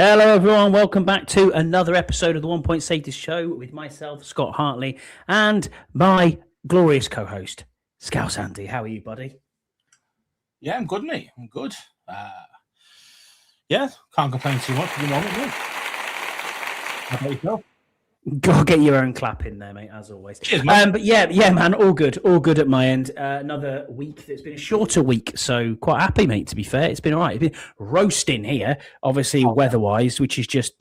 Hello, everyone. Welcome back to another episode of the 1 Point Safety Show with myself, Scott Hartley, and my glorious co-host, Scouse Andy. How are you, buddy? Yeah, I'm good, mate. I'm good. Yeah, can't complain too much at the moment, mate. How about yourself? Go get your own clap in there, mate, as always. Cheers, man. But yeah, man, all good at my end. Another week that's been a shorter week, so quite happy, mate, to be fair. It's been all right. It's been roasting here, obviously, weather-wise, which is just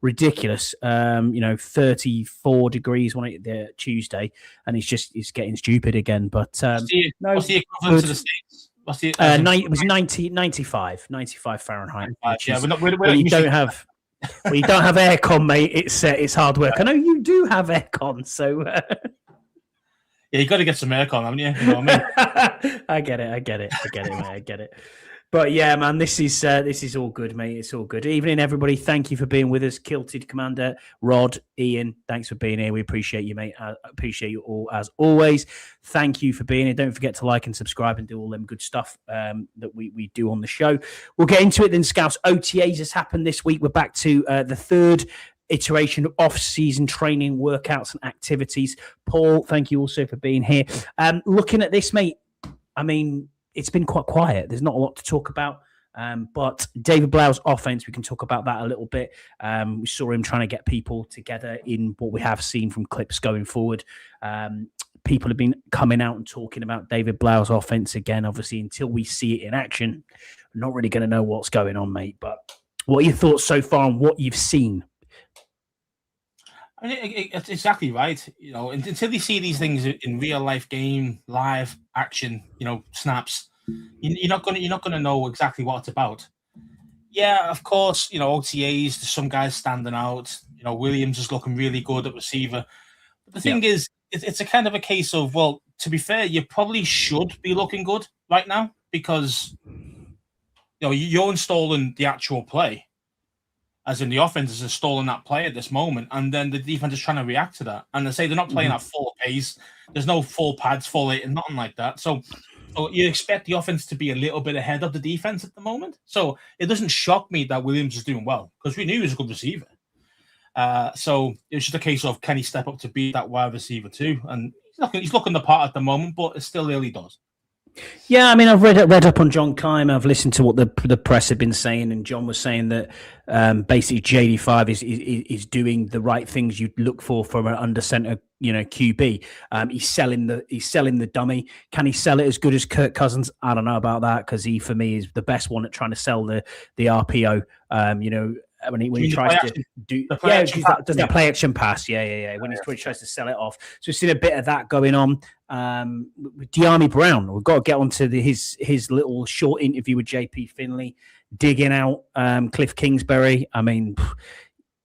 ridiculous. 34 degrees on it Tuesday, and it's getting stupid again. But what's the equivalent to the States? It was 95 Fahrenheit. Yeah, you don't have... Well, you don't have aircon, mate. It's hard work. I know you do have aircon, so yeah, you got to get some aircon, haven't you? You know what I mean? I get it, mate. I get it. But yeah, man, this is all good, mate. It's all good. Evening, everybody. Thank you for being with us, Kilted Commander, Rod, Ian. Thanks for being here. We appreciate you, mate. I appreciate you all as always. Thank you for being here. Don't forget to like and subscribe and do all them good stuff that we do on the show. We'll get into it then. Scouse OTAs has happened this week. We're back to the third iteration of off-season training, workouts, and activities. Paul, thank you also for being here. Looking at this, mate. I mean, it's been quite quiet. There's not a lot to talk about. But David Blau's offense, we can talk about that a little bit. We saw him trying to get people together in what we have seen from clips going forward. People have been coming out and talking about David Blau's offense again. Obviously, until we see it in action, we're not really going to know what's going on, mate. But what are your thoughts so far on what you've seen? I mean, it's exactly right. You know, until you see these things in real life game, live action, snaps, you're not gonna know exactly what it's about. Yeah, of course, OTAs. There's some guys standing out. Williams is looking really good at receiver. But the thing is, it's a kind of a case of, well, to be fair, you probably should be looking good right now because you're installing the actual play. As in the offense is installing that play at this moment, and then the defense is trying to react to that. And they say they're not playing at full pace. There's no full pads, full eight, and nothing like that. So you expect the offense to be a little bit ahead of the defense at the moment. So it doesn't shock me that Williams is doing well because we knew he was a good receiver. So it's just a case of can he step up to be that wide receiver too? And he's looking the part at the moment, but it's still early doors. Yeah, I mean, I've read up on John Keim. I've listened to what the press have been saying, and John was saying that basically JD5 is doing the right things you'd look for from an under center, QB. He's selling the dummy. Can he sell it as good as Kirk Cousins? I don't know about that because he, for me, is the best one at trying to sell the RPO. When he tries to do does that play action pass? Yeah. When he tries to sell it off, so we've seen a bit of that going on. With De'Ami Brown, we've got to get onto his little short interview with JP Finley, digging out Cliff Kingsbury. I mean,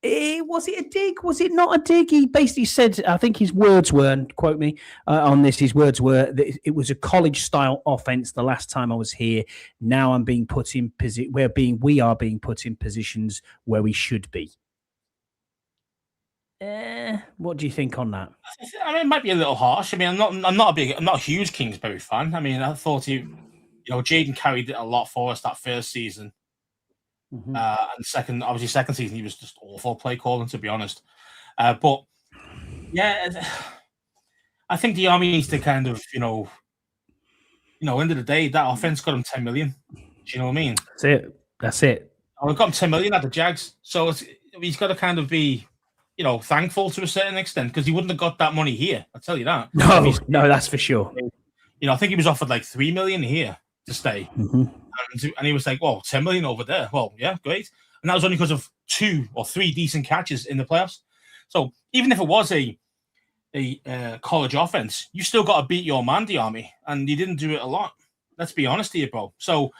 was it a dig? Was it not a dig? He basically said, I think his words were, and quote me on this, his words were that it was a college-style offense the last time I was here. Now I'm being put in we are being put in positions where we should be. What do you think on that? I mean, it might be a little harsh. I mean, I'm not a huge Kingsbury fan. I mean, I thought Jaden carried it a lot for us that first season. Mm-hmm. And second season he was just awful play calling, to be honest. But yeah, I think the Army needs to kind of end of the day that offense got him 10 million. Do you know what I mean? That's it. We've got him 10 million at the Jags, so he's got to kind of be thankful to a certain extent because he wouldn't have got that money here. I'll tell you that. No, that's for sure. I think he was offered like 3 million here to stay. Mm-hmm. And he was like, well, 10 million over there. Well, yeah, great. And that was only because of 2 or 3 decent catches in the playoffs. So even if it was a college offense, you still got to beat your man, the Army. And you didn't do it a lot. Let's be honest here, bro. So,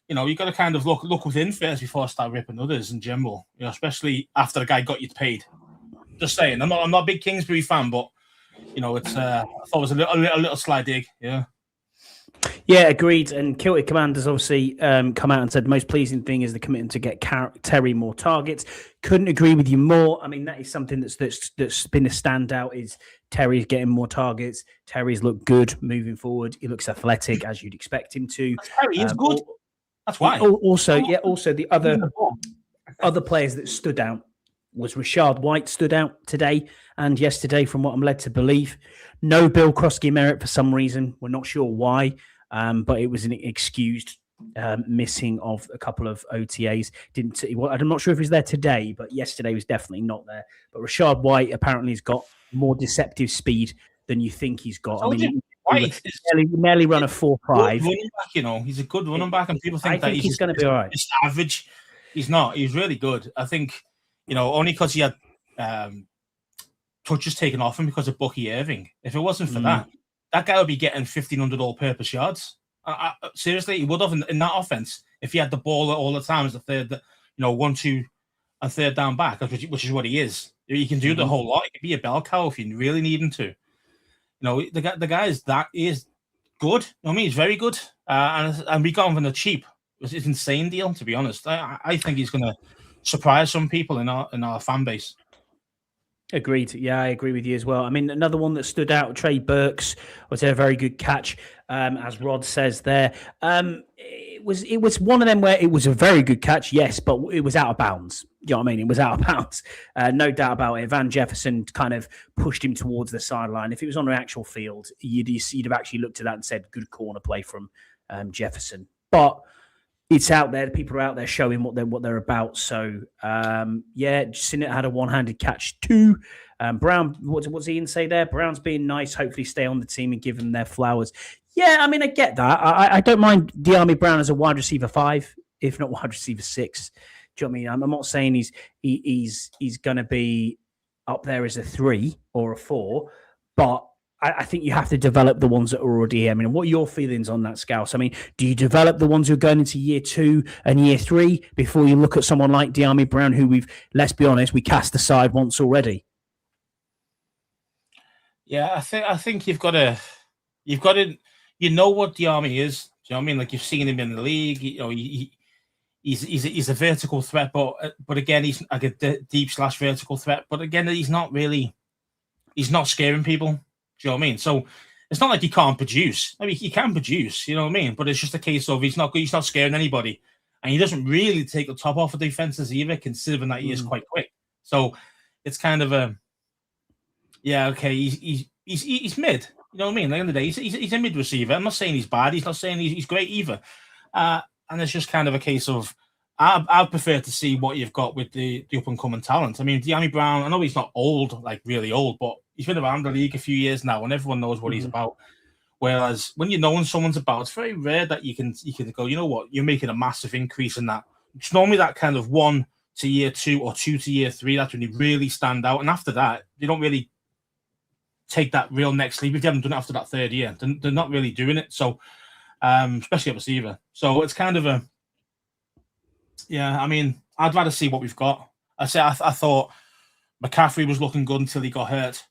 you got to kind of look within first before I start ripping others in general, especially after the guy got you paid. Just saying. I'm not a big Kingsbury fan, but, it's I thought it was a little sly dig. Yeah. Yeah, agreed. And Kilted Commanders obviously come out and said the most pleasing thing is the commitment to get Terry more targets. Couldn't agree with you more. I mean, that is something that's been a standout is Terry's getting more targets. Terry's looked good moving forward. He looks athletic as you'd expect him to. Terry is good. That's why. Also the other Other players that stood out was Rashad White stood out today and yesterday, from what I'm led to believe. No Bill Krosky merit for some reason. We're not sure why, but it was an excused missing of a couple of OTAs. I'm not sure if he's there today, but yesterday was definitely not there. But Rashad White apparently has got more deceptive speed than you think he's got. I mean, White nearly run a 4.5. Running back, he's a good running back, and people think he's going to be all right. Just average. He's not. He's really good. I think, only because he had touches taken off him because of Bucky Irving. If it wasn't for that guy would be getting 1,500 all-purpose yards. Seriously, he would have in that offense if he had the ball all the time as the third, 1, 2, and third down back, which is what he is. He can do the whole lot. He can be a bell cow if you really need him to. The guy is good. He's very good, and we got him for the cheap. It's an insane deal, to be honest. I think he's going to surprise some people in our fan base. Agreed. Yeah, I agree with you as well. I mean, another one that stood out, Trey Burks, was a very good catch, as Rod says there. It was one of them where it was a very good catch, yes, but it was out of bounds. You know what I mean? It was out of bounds. No doubt about it. Van Jefferson kind of pushed him towards the sideline. If it was on an actual field, you'd have actually looked at that and said, good corner play from Jefferson. But it's out there. People are out there showing what they're about. So, Sinnott had a one-handed catch too. Brown, what's Ian say there? Brown's being nice. Hopefully stay on the team and give them their flowers. Yeah, I mean, I get that. I don't mind Diami Brown as a wide receiver 5, if not wide receiver 6. Do you know what I mean? I'm not saying he's going to be up there as a 3 or a 4, but I think you have to develop the ones that are already here. I mean, what are your feelings on that, Scouse? I mean, do you develop the ones who are going into year 2 and year 3 before you look at someone like Diami Brown, who let's be honest, we cast aside once already? Yeah, I think you've got to, what Diami is. Do you know what I mean? Like, you've seen him in the league. He's a vertical threat, but again, he's like a deep / vertical threat. But again, he's not scaring people. Do you know what I mean? So it's not like he can't produce. I mean, he can produce, you know what I mean? But it's just a case of he's not scaring anybody. And he doesn't really take the top off of defenses either, considering that he is quite quick. So it's kind of he's mid. You know what I mean? At the end of the day, he's a mid receiver. I'm not saying he's bad. He's not saying he's great either. And it's just kind of a case of I prefer to see what you've got with the up-and-coming talent. I mean, Diami Brown, I know he's not old, like really old, but he's been around the league a few years now, and everyone knows what he's about. Whereas when you know what someone's about, it's very rare that you can go, you know what, you're making a massive increase in that. It's normally that kind of 1 to year 2 or 2 to year 3. That's when you really stand out. And after that, they don't really take that real next leap. If you haven't done it after that 3rd year, they're not really doing it. So, especially a receiver. So it's kind of I mean, I'd rather see what we've got. I thought McCaffrey was looking good until he got hurt,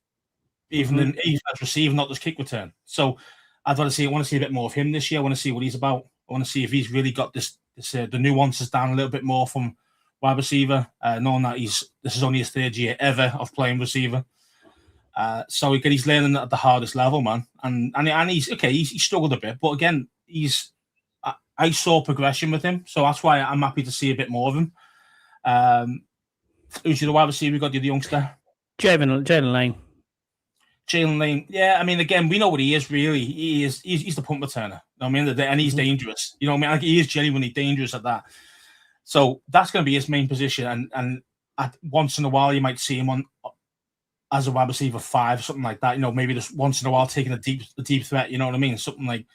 even as receiver, not just kick return. So I'd rather see. I want to see a bit more of him this year. I want to see what he's about. I want to see if he's really got the nuances down a little bit more from wide receiver, knowing that this is only his 3rd year ever of playing receiver. So again, he's learning at the hardest level, man. And he's okay. He struggled a bit, but again, I saw progression with him, so that's why I'm happy to see a bit more of him. Who's the wide receiver? We got the youngster, Jalen Lane. Jalen Lane. Yeah, I mean, again, we know what he is. Really, he's the punt returner. I mean, and he's dangerous. You know what I mean? Like, he is genuinely dangerous at that. So that's going to be his main position. And once in a while, you might see him on as a wide receiver 5, something like that. You know, maybe just once in a while taking a deep threat. You know what I mean? Something like.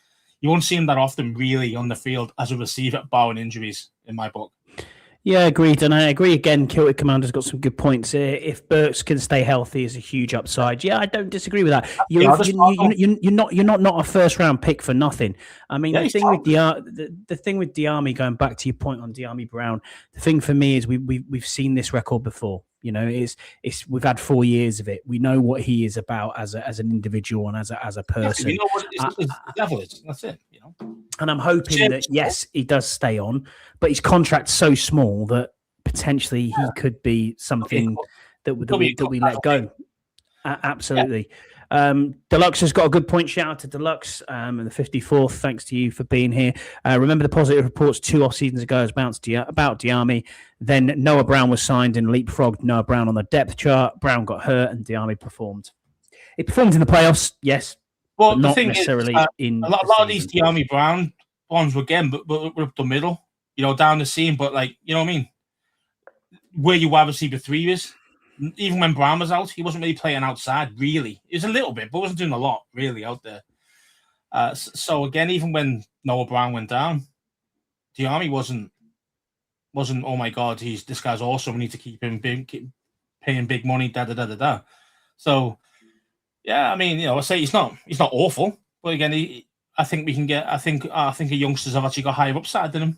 You won't see him that often, really, on the field as a receiver, barring injuries, in my book. Yeah, agreed. And I agree again, Kilted Commander's got some good points. If Burks can stay healthy, is a huge upside. Yeah, I don't disagree with that. You're not a first-round pick for nothing. I mean, the thing with Diami, going back to your point on Diami Brown, the thing for me is we've seen this record before. You know, we've had 4 years of it. We know what he is about as an individual and as a person. You know what his level is. That's it. You know. And I'm hoping that yes, he does stay on, but his contract's so small that potentially he could be something that we let go. Absolutely. Deluxe has got a good point. Shout out to Deluxe and the 54th. Thanks to you for being here. Remember the positive reports 2 off seasons ago about Diami. Then Noah Brown was signed and leapfrogged Noah Brown on the depth chart. Brown got hurt and Diami performed. He performed in the playoffs, yes, well, but the not thing necessarily is, in a lot of these Diami Brown ones were again, but up the middle, down the seam. But like, you know what I mean? Where you wide receiver 3 is. Even when Brown was out, he wasn't really playing outside, really. He was a little bit, but wasn't doing a lot, really, out there. So, again, even when Noah Brown went down, Diami wasn't, oh, my God, this guy's awesome. We need to keep him keep paying big money, da-da-da-da-da. So, yeah, I mean, I say he's not awful. But, again, I think we can get – I think the youngsters have actually got higher upside than him.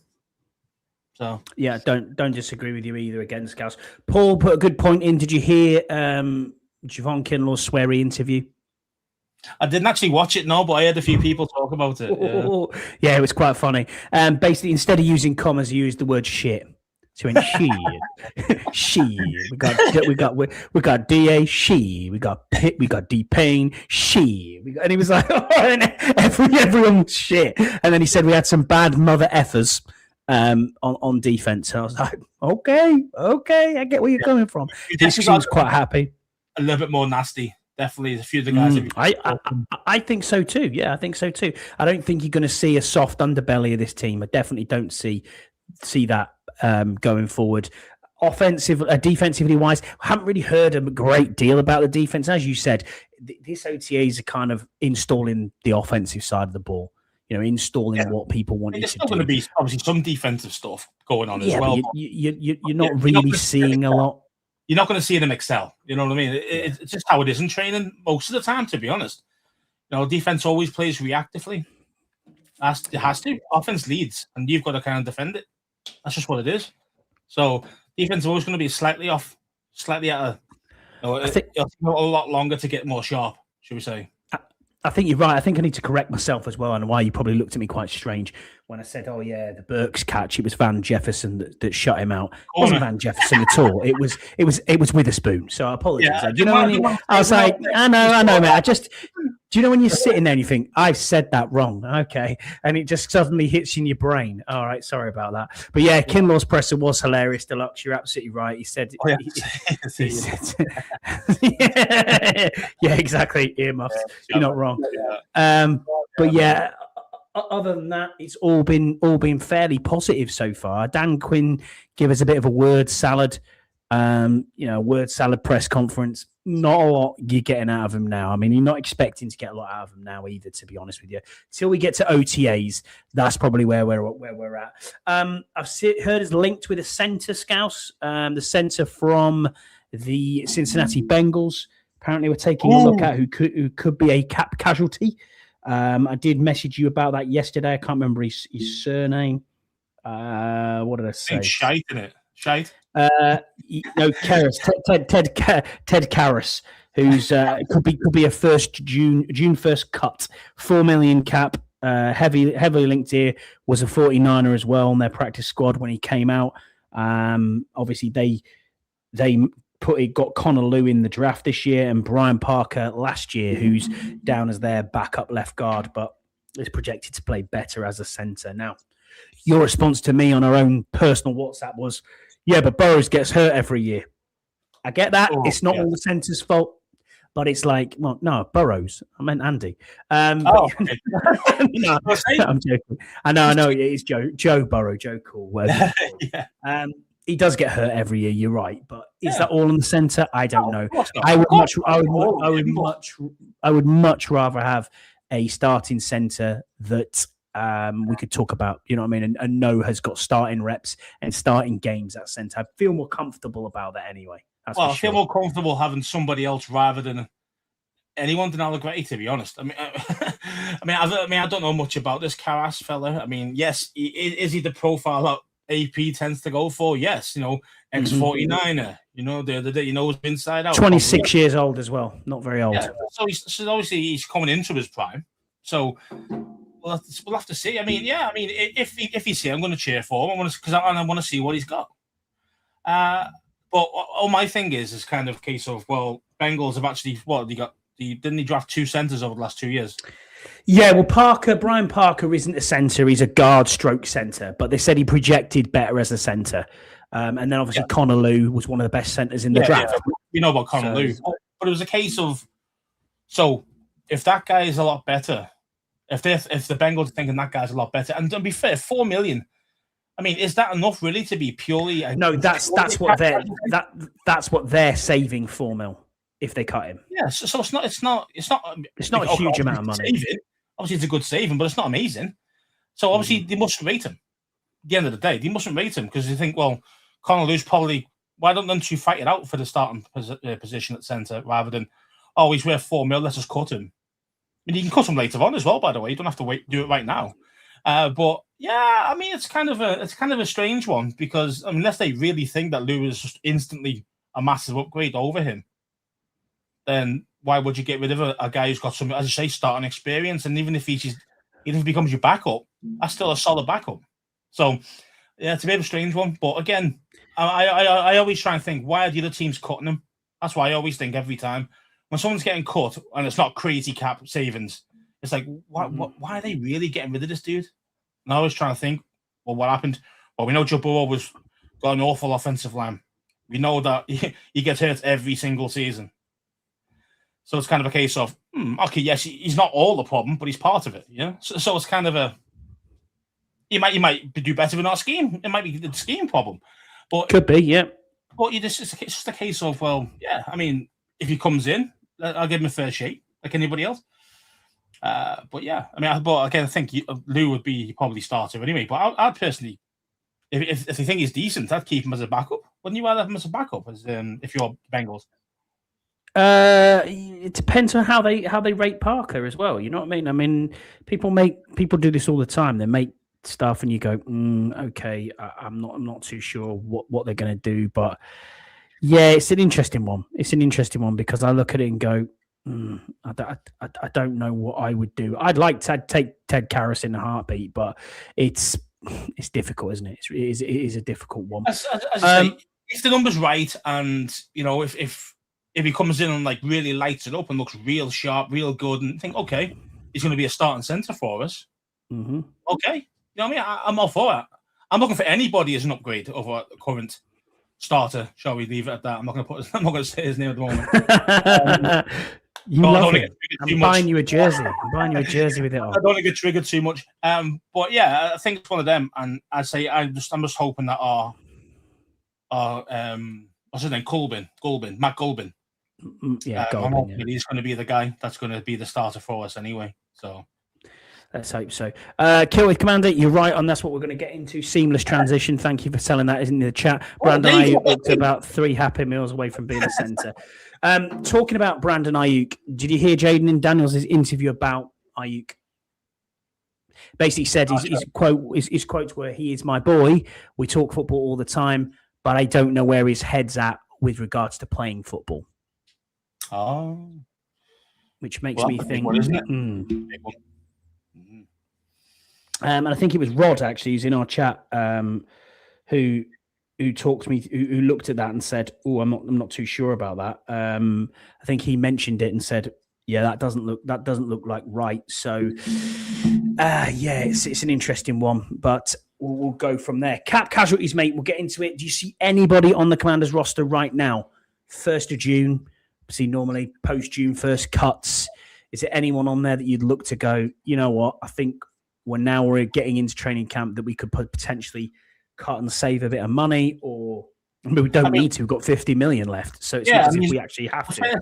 So yeah, don't disagree with you either. Again, Scouse. Paul put a good point in. Did you hear Javon Kinlaw's sweary interview? I didn't actually watch it, no, but I heard a few people talk about it. Yeah, it was quite funny. Basically, instead of using commas, he used the word shit. So he went she. We got Da she. We got Pitt. We got D Payne she. And he was like, oh, and everyone was shit. And then he said we had some bad mother effers. On defense, I was like, okay, I get where you're coming from. He seems quite happy. A little bit more nasty, definitely. A few of the guys. I think so too. Yeah, I think so too. I don't think you're going to see a soft underbelly of this team. I definitely don't see that going forward. Defensively wise, I haven't really heard a great deal about the defense. As you said, this OTAs are kind of installing the offensive side of the ball. Installing what people want you to do. There's still going to be obviously some defensive stuff going on as well. You're not really seeing a lot. You're not going to see them excel. You know what I mean? It's just how it is in training most of the time, to be honest. Defense always plays reactively. It has to. Offense leads, and you've got to kind of defend it. That's just what it is. So defense is always going to be slightly out of. It'll take a lot longer to get more sharp, should we say? I think you're right. I think I need to correct myself as well, and why you probably looked at me quite strange when I said, "Oh yeah, the Burks catch." It was Van Jefferson that shut him out. It wasn't Van Jefferson at all. It was Witherspoon. So I apologize. Yeah, I was like, I know, mate. Do you know when you're sitting there and you think, I've said that wrong? Okay. And it just suddenly hits you in your brain. All right. Sorry about that. But yeah, Kinlaw's presser was hilarious, Deluxe. You're absolutely right. He said, he said yeah, exactly. Earmuffs. You're not wrong. But yeah, other than that, it's all been fairly positive so far. Dan Quinn gave us a bit of a word salad. Word salad press conference. Not a lot you're getting out of him now. I mean, you're not expecting to get a lot out of him now either, to be honest with you. Till we get to OTAs, that's probably where we're at. I've heard it's linked with a centre, Scouse, the centre from the Cincinnati Bengals. Apparently, we're taking a look at who could be a cap casualty. I did message you about that yesterday. I can't remember his surname. What did I say? It's Shite, isn't it? Shite. Karras, Ted Karras, who's could be a June 1st cut, $4 million cap, heavily linked here, was a 49er as well on their practice squad when he came out. Obviously they got Connor Lew in the draft this year and Brian Parker last year, who's down as their backup left guard, but is projected to play better as a center. Now, your response to me on our own personal WhatsApp was, yeah, but Burrows gets hurt every year. I get that. It's not all the center's fault, but it's like, well, no, Burrows. I meant Andy. No, I'm joking. I know. It's Joe Burrow, Joe Cool. Yeah. He does get hurt every year. You're right, but is that all in the center? I don't know. I would much rather have a starting center that we could talk about, you know what I mean, and know has got starting reps and starting games at centre. I feel more comfortable about that anyway. I feel more comfortable having somebody else rather than anyone than Allegretti, to be honest. I don't know much about this Karras fella. I mean, yes, is he the profile that AP tends to go for? Yes, ex-49er. The other day, inside out. 26 years old as well, not very old. Yeah. So obviously he's coming into his prime. So we'll have to see. If he's here, I'm going to cheer for him. I want to see what he's got. But all my thing is kind of a case of, well, Bengals have actually they Didn't he draft 2 centers over the last 2 years? Yeah, well, Brian Parker isn't a centre. He's a guard stroke centre, but they said he projected better as a centre. And then obviously Connor Lew was one of the best centres in the draft. Yeah. We know about Connor Lew. But it was a case of, so if that guy is a lot better, if the Bengals are thinking that guy's a lot better, and to be fair, $4 million, I mean, is that enough really to be purely? No, that's what they're saving $4 million if they cut him. Yeah, so it's not a huge amount of money. Saving. Obviously, it's a good saving, but it's not amazing. So obviously, they mustn't rate him. At the end of the day, they mustn't rate him because they think, well, Connor Lew's probably, why don't you fight it out for the starting position at centre rather than, oh, he's worth $4 million, let's just cut him. I mean, you can cut him later on as well, by the way. You don't have to do it right now. But yeah, I mean, it's kind of a strange one because unless they really think that Lew is just instantly a massive upgrade over him, then why would you get rid of a guy who's got some, as you say, starting experience? And even if he becomes your backup, that's still a solid backup. So yeah, it's a bit of a strange one. But again, I always try and think, why are the other teams cutting him? That's why I always think every time when someone's getting cut and it's not crazy cap savings, it's like, why are they really getting rid of this dude? And I always try to think, well, what happened? Well, we know Joe Burrow got an awful offensive line. We know that he gets hurt every single season. So it's kind of a case of, okay, yes, he's not all the problem, but he's part of it. Yeah. So it's kind of a, he might do better with our scheme. It might be the scheme problem, but could be, yeah. But it's just a case of, well, yeah. I mean, if he comes in, I'll give him a fair shake like anybody else. But yeah, I mean, but again, I think Lew would be probably starter anyway. But I'd personally, if they think he's decent, I'd keep him as a backup. Wouldn't you rather have him as a backup as if you're Bengals? It depends on how they rate Parker as well. You know what I mean? I mean, people do this all the time. They make stuff, and you go, okay, I'm not too sure what they're going to do, but yeah, it's an interesting one. It's an interesting one because I look at it and go, I don't know what I would do. I'd like to take Ted Karras in a heartbeat, but it's difficult, isn't it? It is a difficult one. As you say, if the number's right, and you know, if he comes in and like really lights it up and looks real sharp, real good, and think, okay, he's going to be a starting centre for us. Mm-hmm. Okay, you know what I mean? I'm all for it. I'm looking for anybody as an upgrade over the current starter. Shall we leave it at that? I'm not going to say his name at the moment. I'm buying you a jersey. I'm buying you a jersey with it on. I don't want to get triggered too much. But yeah, I think it's one of them, and I say I'm just hoping that our what's his name? Matt Golbin. Yeah, Golbin. Yeah. He's going to be the guy that's going to be the starter for us anyway. So let's hope so. Kill with Commander, you're right on. That's what we're going to get into. Seamless transition. Thank you for telling that. Isn't in the chat? Brandon Ayuk looked about 3 happy meals away from being a centre. Talking about Brandon Ayuk, did you hear Jaden and Daniels' interview about Ayuk? Basically said his quotes were, "He is my boy. We talk football all the time, but I don't know where his head's at with regards to playing football." Oh, which makes me think, isn't it? And I think it was Rod actually, who's in our chat, who talked to me, who looked at that and said, "Oh, I'm not too sure about that." I think he mentioned it and said, "Yeah, that doesn't look like right." So, yeah, it's an interesting one, but we'll go from there. Cap casualties, mate. We'll get into it. Do you see anybody on the Commanders roster right now? 1st of June. See, normally post June 1st cuts. Is there anyone on there that you'd look to go, you know what? I think we're getting into training camp that we could potentially cut and save a bit of money, or we don't need to. We've got 50 million left, so it's not as if we actually have to.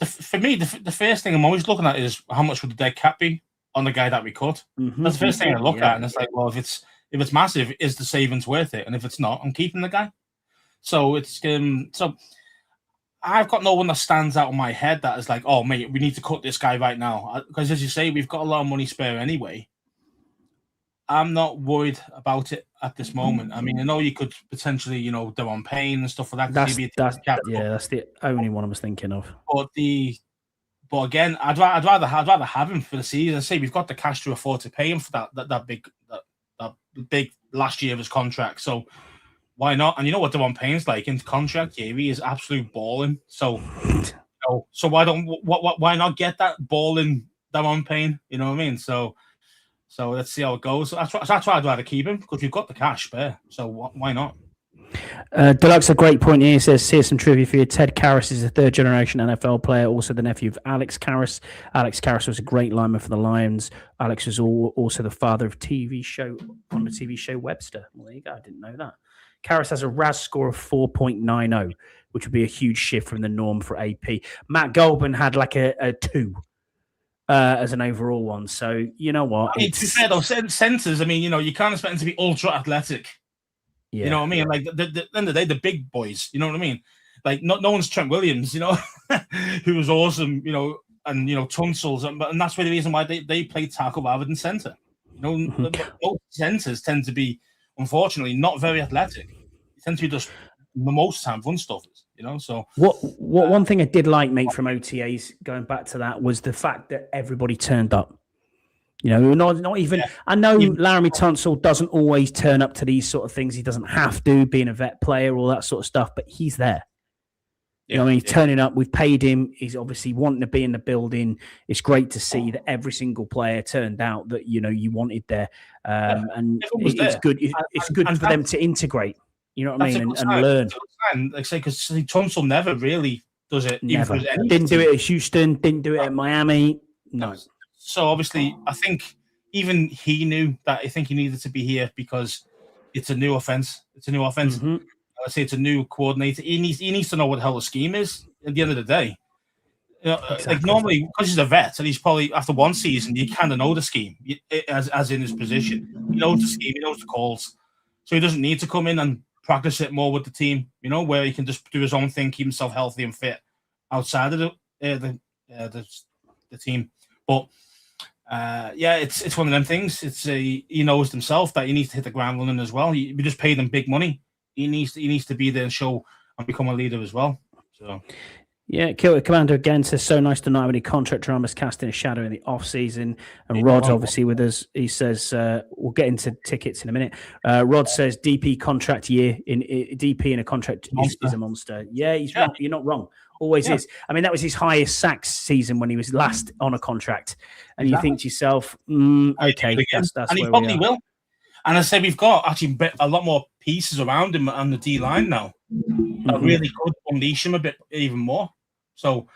For me, the first thing I'm always looking at is how much would the dead cap be on the guy that we cut. Mm-hmm. That's the first thing I look at, and it's like, well, if it's massive, is the savings worth it? And if it's not, I'm keeping the guy. So it's so. I've got no one that stands out in my head that is like, oh, mate, we need to cut this guy right now. Because as you say, we've got a lot of money spare anyway. I'm not worried about it at this moment. I mean, I know you could potentially, they're on pain and stuff like that. That's the only one I was thinking of. But again, I'd rather have him for the season. I say we've got the cash to afford to pay him for that big last year of his contract. So why not? And you know what Devon Payne's like in contract year? He is absolute balling. So So why not get that ball in that on Payne? You know what I mean? So let's see how it goes. That's why I'd rather keep him, because we've got the cash there. So why not? Deluxe, a great point here. He says, here's some trivia for you. Ted Karras is a third generation NFL player, also the nephew of Alex Karras. Alex Karras was a great lineman for the Lions. Alex was also the father of the TV show Webster. Well, there you go. I didn't know that. Karras has a RAS score of 4.90, which would be a huge shift from the norm for AP. Matt Goldman had like a 2 as an overall one. So, you know what? I mean, to be fair, though, centers, I mean, you can't expect them to be ultra athletic. Yeah. You know what I mean? Like, the end of the day, the big boys, you know what I mean? Like, no one's Trent Williams, who was awesome, and, Tunsil's. And that's the reason why they play tackle rather than center. Most centers tend to be, unfortunately, not very athletic. They tend to be just, most time, run stuffers, So what one thing I did like, mate, from OTAs, going back to that, was the fact that everybody turned up. Not even. Yeah. I know Laramie Tunsil doesn't always turn up to these sort of things. He doesn't have to, being a vet player, all that sort of stuff. But he's there. He's turning up. We've paid him. He's obviously wanting to be in the building. It's great to see that every single player turned out that you wanted there, and it's good. It's good for them to integrate. You know what I mean, and learn. Like I say, because Tunsil never really does it. Never didn't do it at Houston. Didn't do it at Miami. No. So obviously, I think even he knew that. I think he needed to be here because it's a new offense. It's a new offense. Mm-hmm. I say it's a new coordinator. He needs to know what the hell the scheme is. At the end of the day, exactly. Like normally, because he's a vet, and he's probably after one season, you kind of know the scheme as in his position. He knows the scheme. He knows the calls, so he doesn't need to come in and practice it more with the team. Where he can just do his own thing, keep himself healthy and fit outside of the team. But it's one of them things. He knows himself that he needs to hit the ground running as well. We just paid him big money. He needs to be there and show and become a leader as well. So. Yeah, Kilter Commander again says, so nice to know how many contract dramas casting a shadow in the off season. And Rod's obviously with us. He says, we'll get into tickets in a minute. Rod says DP contract year DP in a contract is a monster. Yeah, he's wrong. You're not wrong. Always is. I mean, that was his highest sacks season when he was last on a contract. And you think to yourself, okay, that's and he probably will. And I say we've got actually a lot more pieces around him on the D line now that really could unleash him a bit even more. So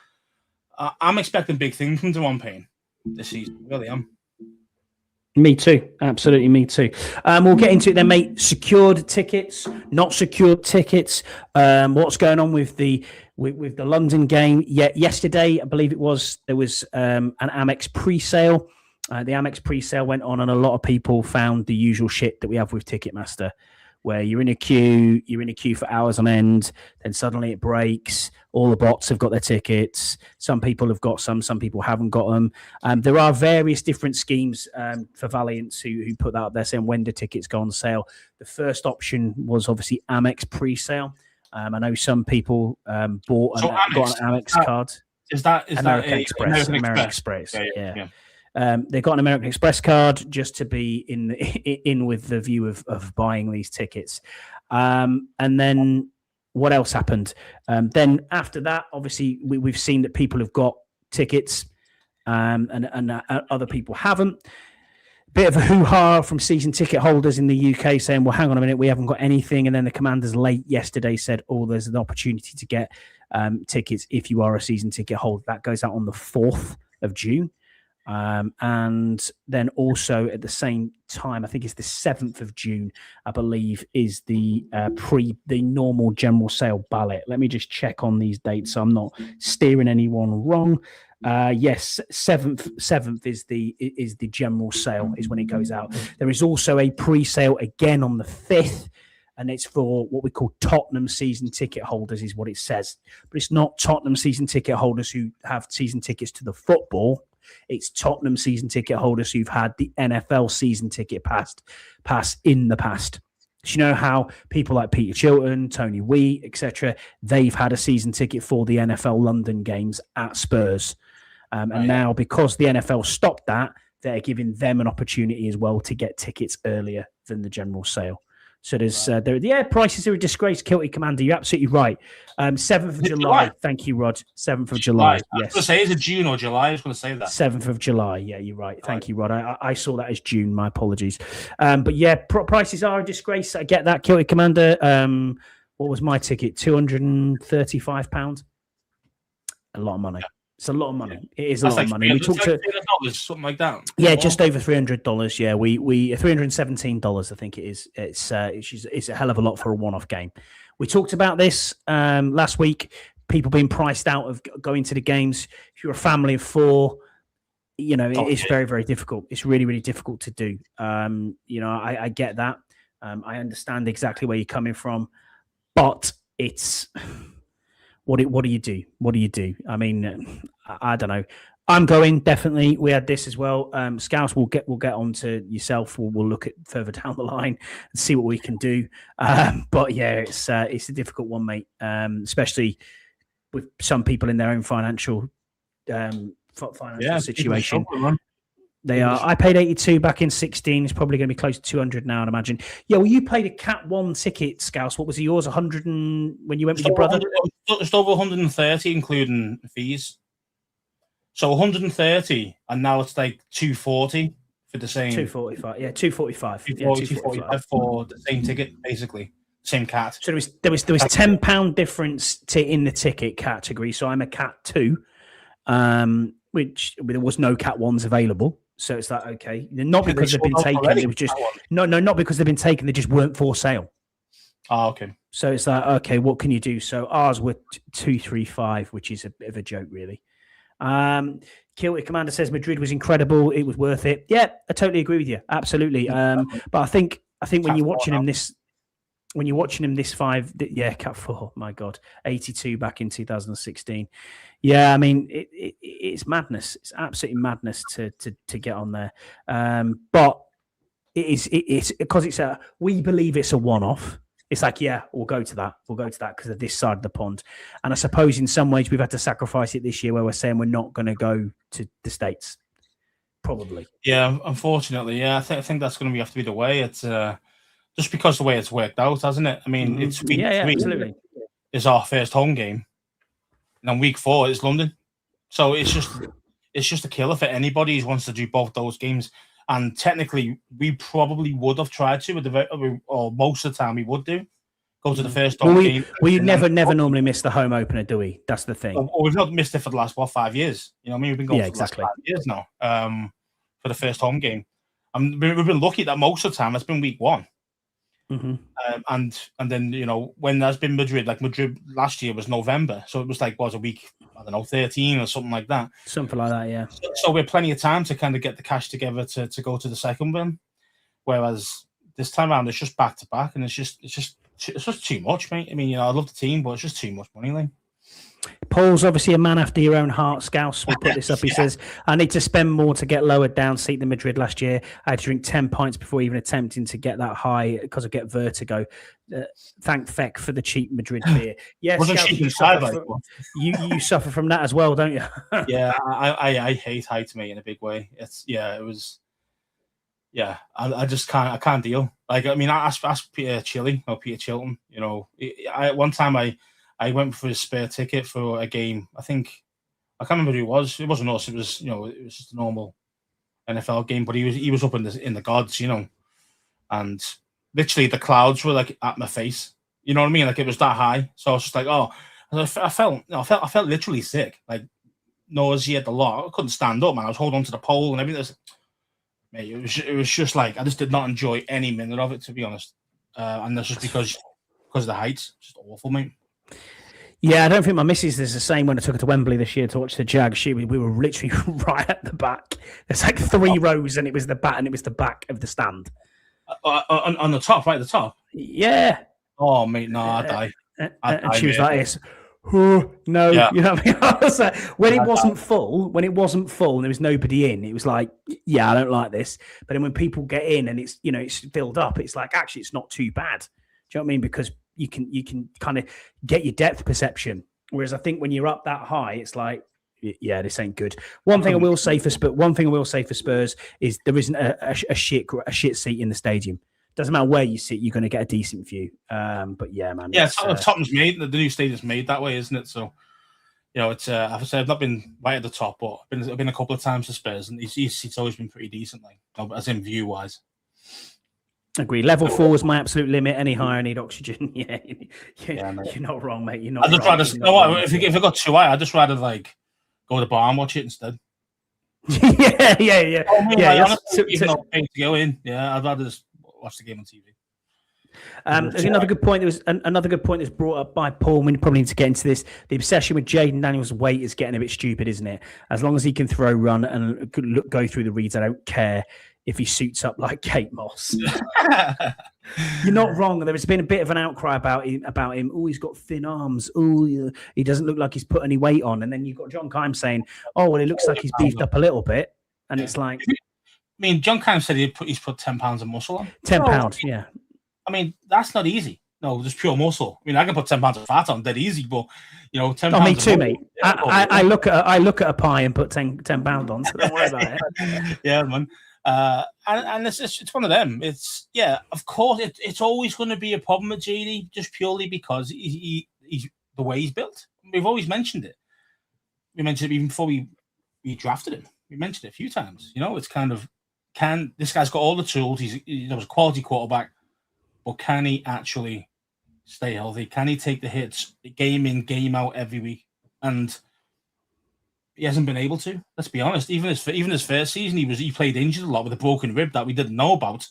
I'm expecting big things from Deron Payne this season. Really am. Me too. Absolutely, me too. We'll get into it then, mate. Secured tickets, not secured tickets. What's going on with the London game? Yeah, yesterday, I believe it was, there was an Amex pre-sale. The Amex pre-sale went on, and a lot of people found the usual shit that we have with Ticketmaster, where you're in a queue for hours on end, then suddenly it breaks. All the bots have got their tickets. Some people have got some people haven't got them. There are various different schemes for Valiants who put that up there saying when do tickets go on sale. The first option was obviously Amex pre-sale. I know some people got an Amex card. Is that American Express? American Express. Yeah. They got an American Express card just to be in with the view of buying these tickets. And then what else happened? Then after that, obviously, we've seen that people have got tickets and other people haven't. Bit of a hoo-ha from season ticket holders in the UK saying, well, hang on a minute, we haven't got anything. And then the Commanders late yesterday said, oh, there's an opportunity to get tickets if you are a season ticket holder. That goes out on the 4th of June. And then also at the same time, I think it's the 7th of June, I believe, is the normal general sale ballot. Let me just check on these dates so I'm not steering anyone wrong. Yes, 7th is the general sale is when it goes out. There is also a pre-sale again on the 5th. And it's for what we call Tottenham season ticket holders, is what it says. But it's not Tottenham season ticket holders who have season tickets to the football. It's Tottenham season ticket holders who've had the NFL season ticket pass in the past. So you know how people like Peter Chilton, Tony Wheat, etc., they've had a season ticket for the NFL London games at Spurs. And now, because the NFL stopped that, they're giving them an opportunity as well to get tickets earlier than the general sale. So there's prices are a disgrace. Kilty Commander, you're absolutely right. 7th of July. Thank you, Rod. 7th of July. I was going to say, is it June or July? I was going to say that. 7th of July. Yeah, you're right. Thank you, Rod. I saw that as June. My apologies. But yeah, prices are a disgrace. I get that. Kilty Commander. What was my ticket? £235. A lot of money. Yeah. It's a lot of money. It is a lot of money. We talked to something like that. Yeah, just over $300. Yeah, we $317. I think it is. It's a hell of a lot for a one-off game. We talked about this last week. People being priced out of going to the games. If you're a family of 4, it's very, very difficult. It's really, really difficult to do. I get that. I understand exactly where you're coming from, but it's. What do you do? What do you do? I mean, I don't know. I'm going, definitely. We had this as well. Scouse, we'll get on to yourself. We'll look at further down the line and see what we can do. But yeah, it's a difficult one, mate. Especially with some people in their own financial situation. They are. I paid 82 back in 16. It's probably going to be close to 200 now, I'd imagine. Yeah, well, you played a Cat 1 ticket, Scouse. What was yours? 100 when you went with your brother? Just over 130, including fees. So 130, and now it's like 240 for the same. 245. Yeah, 245. 245 for the same ticket, basically. Same cat. So there was £10 difference in the ticket category. So I'm a Cat 2, which there was no Cat 1s available. So it's like, okay, not because they've been taken. It was just not because they've been taken. They just weren't for sale. Oh, okay. So it's like, okay, what can you do? So ours were 235, which is a bit of a joke, really. Kilty Commander says Madrid was incredible. It was worth it. Yeah, I totally agree with you. Absolutely. But I think when you're watching him this 5, Cat 4. My God, 82 back in 2016. Yeah, I mean it's madness. It's absolutely madness to get on there. But it's because we believe it's a one-off. It's like, yeah, we'll go to that because of this side of the pond. And I suppose in some ways we've had to sacrifice it this year where we're saying we're not going to go to the States. Probably. Yeah, unfortunately. Yeah, I think that's going to have to be the way. It's just because the way it's worked out, hasn't it? I mean, it's week 3 absolutely. is our first home game. And then week 4 is London. So it's just a killer for anybody who wants to do both those games. And technically, we probably would have tried to, or most of the time we would go to the first home game. We never normally miss the home opener, do we? That's the thing. Well, we've not missed it for the last 5 years. You know, I mean, we've been going for the last 5 years now for the first home game. And we've been lucky that most of the time it's been week 1. Mm-hmm. And then, when there's been Madrid, like Madrid last year was November, so it was like a week, 13 or something like that. Something like that, yeah. So we're plenty of time to kind of get the cash together to go to the second one. Whereas this time around, it's just back to back, and it's just too much, mate. I mean, I love the team, but it's just too much money, like. Paul's obviously a man after your own heart. Scouse will put this up. He says, I need to spend more to get lowered down seat than Madrid last year. I had to drink 10 pints before even attempting to get that high because I get vertigo. Thank feck for the cheap Madrid beer. Yes, you suffer from that as well, don't you? Yeah, I hate heights, mate, in a big way. I just can't deal. Like, I mean, I asked Peter Chilton, one time I went for a spare ticket for a game. I can't remember who it was. It wasn't us. It was, it was just a normal NFL game. But he was up in the gods, and literally the clouds were like at my face. You know what I mean? Like it was that high. So I was just like, oh, I felt literally sick, like nauseated a lot. I couldn't stand up, man. I was holding on to the pole and everything. Mate, it was just like I just did not enjoy any minute of it, to be honest. And that's just because of the heights. It's just awful, mate. Yeah, I don't think my missus is the same when I took her to Wembley this year to watch the Jags. We were literally right at the back. There's like 3 rows, and it was the back of the stand. On the top, right at the top? Yeah. Oh, mate, no, I'd die. And she was like this. Oh, no, yeah. You know what I mean? I was like, when it wasn't full and there was nobody in, it was like, yeah, I don't like this. But then when people get in and it's, it's filled up, it's like, actually, it's not too bad. Do you know what I mean? Because you can kind of get your depth perception. Whereas I think when you're up that high, it's like, yeah, this ain't good. One thing I will say for Spurs is there isn't a shit seat in the stadium. Doesn't matter where you sit, you're going to get a decent view. But yeah, man. Yeah, Tottenham's made the new stadium's made that way, isn't it? So it's I've said I've not been right at the top, but I've been a couple of times to Spurs, and it's always been pretty decent, like as in view wise. Agree. Level 4 is my absolute limit. Any higher, I need oxygen. You're not wrong, mate. You're not. If it got too high, I'd just rather go to the bar and watch it instead. yeah. Honestly, even though paying to go in, I'd rather just watch the game on TV. There's another good point. There was another good point that's brought up by Paul. We probably need to get into this. The obsession with Jaden Daniels' weight is getting a bit stupid, isn't it? As long as he can throw, run, and go through the reads, I don't care if he suits up like Kate Moss. You're not wrong. There's been a bit of an outcry about him. Oh, he's got thin arms. Oh, he doesn't look like he's put any weight on. And then you've got John Kime saying, oh, well, it looks like he's beefed up a little bit. And it's like... I mean, John Kime said he's put 10 pounds of muscle on. 10 pounds, yeah. I mean, that's not easy. No, just pure muscle. I mean, I can put 10 pounds of fat on, dead easy, but 10 pounds. Oh, me too, mate. I look at a pie and put 10 pounds on, so don't worry about it. Yeah, man. And it's one of them. It's of course it's always going to be a problem with JD, just purely because he's the way he's built. We've always mentioned it. We mentioned it even before we drafted him. We mentioned it a few times. It's kind of this guy's got all the tools. He's a quality quarterback, but can he actually stay healthy? Can he take the hits game in, game out every week? And he hasn't been able to. Let's be honest. Even his first season, he played injured a lot with a broken rib that we didn't know about.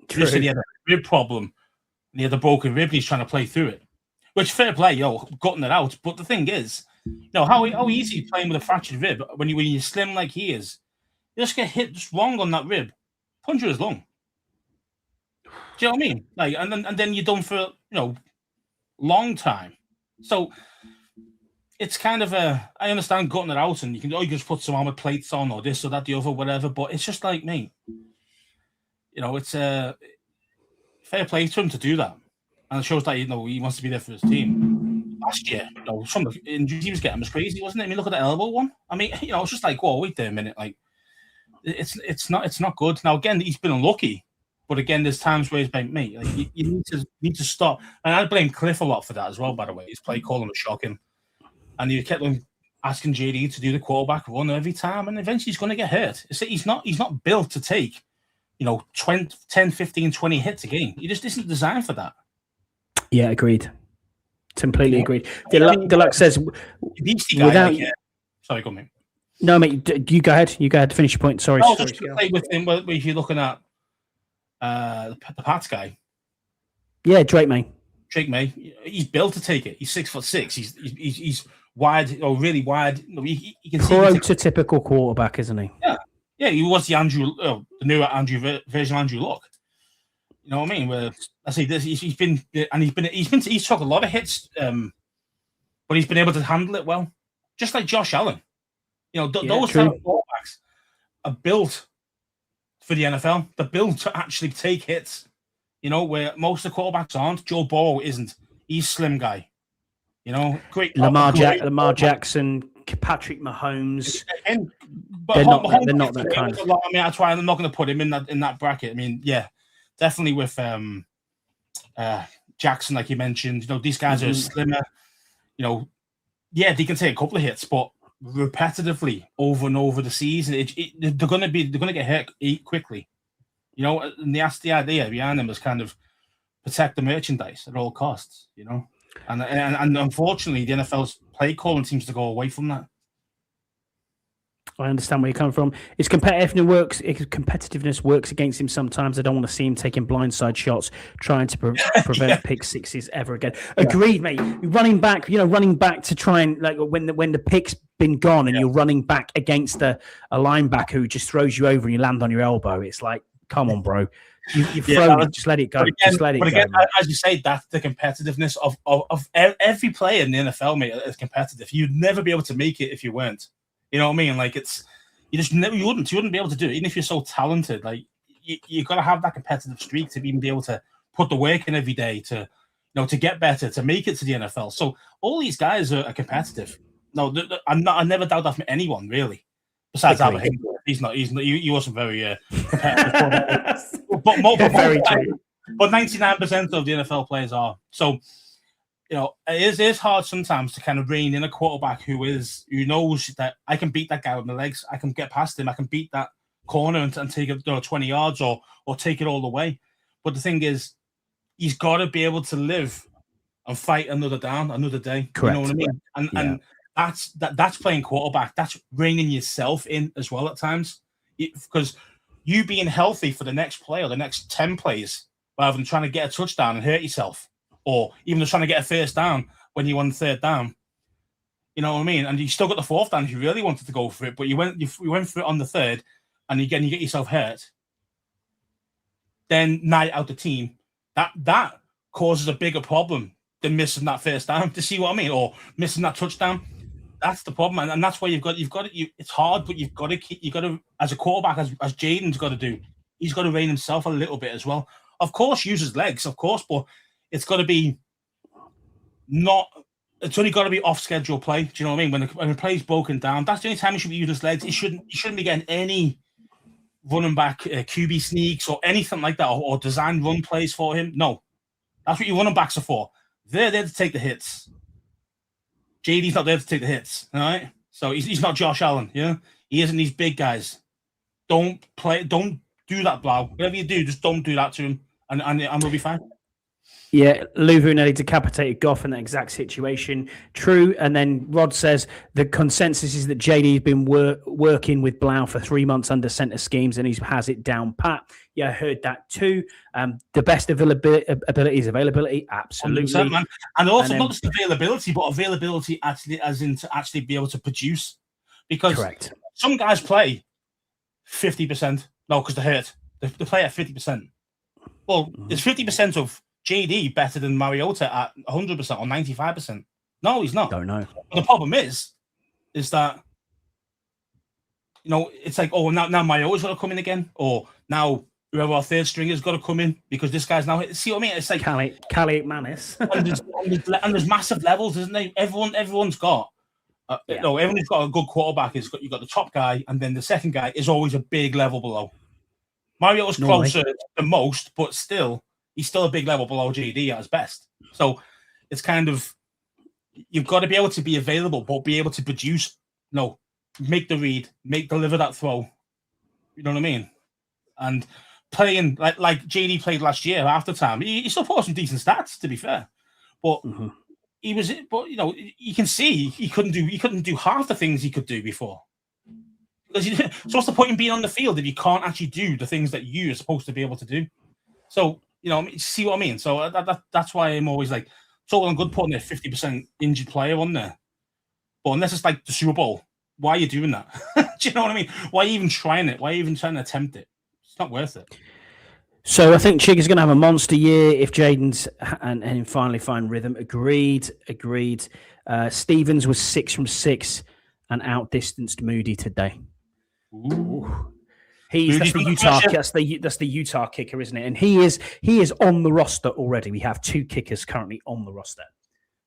He said he had a rib problem, and he had a broken rib, and he's trying to play through it. Which fair play, gutting it out. But the thing is, how easy playing with a fractured rib when you're slim like he is. You just get hit just wrong on that rib, puncture his lung. Do you know what I mean? Like, and then you're done for long time. So it's kind of I understand gutting it out, and you can just put some armor plates on or this or that, the other, whatever. But it's just like me. It's fair play to him to do that, and it shows that he wants to be there for his team. Last year, some of the injuries he was getting was crazy, wasn't it? I mean, look at the elbow one. I mean, it's just like, whoa, wait there a minute, like it's not good. Now again, he's been unlucky. But again, there's times where he's been, mate, like you need to stop. And I blame Cliff a lot for that as well, by the way. His play calling was shocking. And he kept on asking JD to do the quarterback run every time, and eventually he's going to get hurt. He's not built to take, 10, 15, 20 hits a game. He just isn't designed for that. Yeah, agreed. Completely agreed. Deluxe says, without... Sorry, go on, mate. No, mate, you go ahead. You go ahead. Finish your point. Sorry. Just to play with him, if you're looking at the Pats guy. Yeah, Drake May. He's built to take it. He's 6'6". He's wide, or really wide. He can prototypical quarterback, isn't he? Yeah. He was the newer version of Andrew Luck. You know what I mean? Where I say this, he's took a lot of hits, but he's been able to handle it well, just like Josh Allen. Those type of quarterbacks are built for the NFL. They're built to actually take hits. Where most of the quarterbacks aren't. Joe Burrow isn't. He's slim guy. Great. Lamar Jackson, Patrick Mahomes. They're not that kind of. I mean, that's why I'm not going to put him in that bracket. I mean, yeah, definitely with Jackson, like you mentioned. These guys are slimmer. They can take a couple of hits, but repetitively over and over the season, they're going to get hurt quickly. And the idea behind them is kind of protect the merchandise at all costs. And unfortunately, the NFL's play calling seems to go away from that. I understand where you're coming from. It's competitiveness works against him sometimes. I don't want to see him taking blindside shots, trying to prevent pick sixes ever again. Agreed, mate. Running back to try and when the pick's been gone and you're running back against a linebacker who just throws you over and you land on your elbow. It's like, come on, bro. You've thrown it. Just let it go. But again, as you say, that's the competitiveness of every player in the NFL, mate, is competitive. You'd never be able to make it if you weren't. You know what I mean? Like you wouldn't be able to do it, even if you're so talented. Like you got to have that competitive streak to even be able to put the work in every day to get better, to make it to the NFL. So all these guys are competitive. No, I never doubt that from anyone really. Besides Albert Hinkle, he wasn't very competitive. but very true. But 99% of the NFL players are. So, it is hard sometimes to kind of rein in a quarterback who knows that I can beat that guy with my legs. I can get past him. I can beat that corner and take it 20 yards or take it all the way. But the thing is, he's got to be able to live and fight another down, another day. Correct. You know what I mean? And that's playing quarterback. That's reining yourself in as well at times. Because you being healthy for the next play or the next 10 plays, rather than trying to get a touchdown and hurt yourself, or even just trying to get a first down when you won third down. You know what I mean? And you still got the fourth down if you really wanted to go for it, but you went for it on the third, and you get yourself hurt. Then night out the team. That causes a bigger problem than missing that first down. To see what I mean? Or missing that touchdown. That's the problem, and that's why you've got it's hard, but you've got to as a quarterback, as Jaden's got to do, he's got to rein himself a little bit as well. Of course, use his legs, of course, but it's got to be it's only got to be off schedule play. Do you know what I mean? When the play's broken down, that's the only time he should be using his legs. He shouldn't be getting any running back QB sneaks or anything like that, or design run plays for him. No, that's what your running backs are for. They're there to take the hits. JD's not there to take the hits, all right? So he's not Josh Allen, yeah? He isn't these big guys. Don't do that, Blau. Whatever you do, just don't do that to him, and we'll be fine. Yeah, Luvu nearly decapitated Goff in that exact situation. True. And then Rod says the consensus is that JD's been working with Blau for 3 months under center schemes, and he has it down pat. Yeah, I heard that too. The best ability is availability. Absolutely. Man. And also not just availability, but availability actually as in to actually be able to produce. Because correct. Some guys play 50%. No, because they're hurt. They play at 50%. Well, it's 50% of JD better than Mariota at 100% or 95%. No, he's not. Don't know. But the problem is that, it's like, oh, now Mariota's got to come in again, or now whoever our third stringer's got to come in because this guy's now. See what I mean? It's like Cali Manis. and there's massive levels, isn't there? Everyone's got. Everyone's got a good quarterback. You've got the top guy, and then the second guy is always a big level below. Mariota's closer than most, but still. He's still a big level below JD at his best. So it's kind of, you've got to be able to be available, but be able to produce, make the read, deliver that throw. You know what I mean? And playing like JD played last year after time, he still put some decent stats, to be fair. But you can see he couldn't do half the things he could do before. Because so what's the point in being on the field if you can't actually do the things that you're supposed to be able to do? So, see what I mean? So that's why I'm always like, it's all well and good putting a 50% injured player on there. But unless it's like the Super Bowl, why are you doing that? Do you know what I mean? Why are you even trying it? Why are you even trying to attempt it? It's not worth it. So I think Chig is going to have a monster year if Jaden's and finally find rhythm. Agreed. Stevens was 6 from 6 and outdistanced Moody today. Ooh. That's the Utah kicker, isn't it? And he is on the roster already. We have 2 kickers currently on the roster.